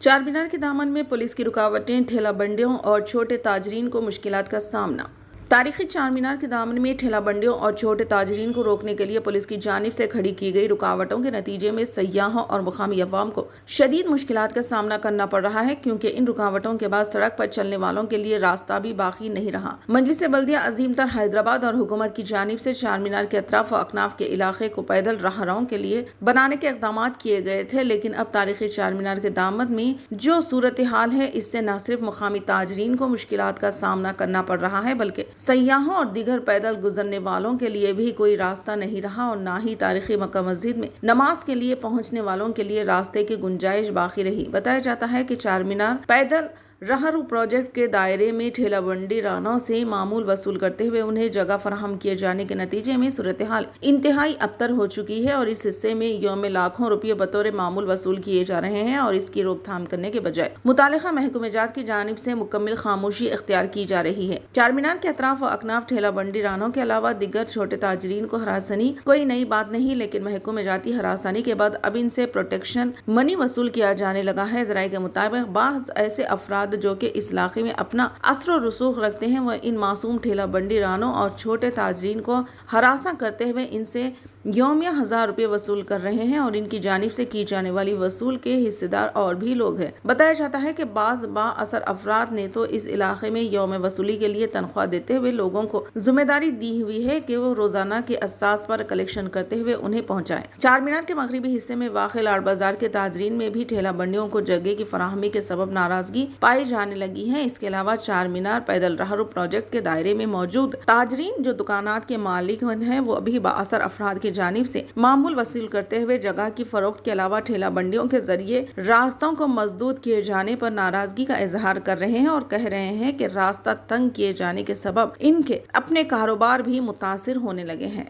चार मीनार के दामन में पुलिस की रुकावटें, ठेला बंडियों और छोटे ताजरीन को मुश्किलात का सामना। तारीखी चार मीनार के दामन में ठेला बंडियों और छोटे ताजरीन को रोकने के लिए पुलिस की जानिब से खड़ी की गई रुकावटों के नतीजे में सयाहों और मुकामी अवाम को शदीद मुश्किलात का सामना करना पड़ रहा है, क्योंकि इन रुकावटों के बाद सड़क पर चलने वालों के लिए रास्ता भी बाकी नहीं रहा। मजलिस बल्दिया अजीम तर हैदराबाद और हुकूमत की जानिब से चार मीनार के अतराफ व अकनाफ के इलाके को पैदल राहरों के लिए बनाने के इकदाम किए गए थे, लेकिन अब तारीखी चार मीनार के दामन में जो सूरत हाल है, इससे न सिर्फ मुकामी ताजरीन को मुश्किलात का सामना करना पड़ रहा है, बल्कि सयाहों और दीगर पैदल गुजरने वालों के लिए भी कोई रास्ता नहीं रहा और ना ही तारीखी मक्का मस्जिद में नमाज के लिए पहुंचने वालों के लिए रास्ते की गुंजाइश बाकी रही। बताया जाता है कि चार मीनार पैदल राहरू प्रोजेक्ट के दायरे में ठेला बंडी रानों से मामूल वसूल करते हुए उन्हें जगह फराहम किए जाने के नतीजे में सूरत हाल इंतहाई अबतर हो चुकी है और इस हिस्से में यौम लाखों रुपये बतौर मामूल वसूल किए जा रहे हैं और इसकी रोकथाम करने के बजाय मुतालिका महकमे जात की जानिब से मुकम्मल खामोशी इख्तियार की जा रही है। चार मीनार के अतराफ व अकनाफ ठेला बंडी रानों के अलावा दिगर छोटे ताजरीन को हरासनी कोई नई बात नहीं, लेकिन महकमे जाती हरासनी के बाद अब इनसे प्रोटेक्शन मनी वसूल किया जाने लगा है। जराये के मुताबिक बाज़ ऐसे अफराद जो कि इस इलाके में अपना असर और रसूख रखते हैं, वह इन मासूम ठेला बंडी रानों और छोटे ताजरीन को हरासा करते हुए इनसे यौमिया 1000 रुपये वसूल कर रहे हैं और इनकी जानिब से की जाने वाली वसूल के हिस्सेदार और भी लोग हैं। बताया जाता है कि बाज़ बाअसर अफराद ने तो इस इलाके में यौम वसूली के लिए तनख्वाह देते हुए लोगों को जिम्मेदारी दी हुई है कि वो रोजाना के असास पर कलेक्शन करते हुए उन्हें पहुंचाएं। चार मीनार के मगरबी हिस्से में वाक़े लाड़ बाजार के ताजरीन में भी ठेला बंडियों को जगह की फराहमी के सबब नाराजगी पाई जाने लगी है। इसके अलावा चार मीनार पैदल राहरू प्रोजेक्ट के दायरे में मौजूद ताजरीन जो दुकानात के मालिक हैं, वो अभी बाअसर अफराद के जानिब से मामूल वसूल करते हुए जगह की फरोख्त के अलावा ठेला बंडियों के जरिए रास्तों को मजदूद किए जाने पर नाराजगी का इजहार कर रहे हैं और कह रहे हैं कि रास्ता तंग किए जाने के सबब इनके अपने कारोबार भी मुतासिर होने लगे हैं।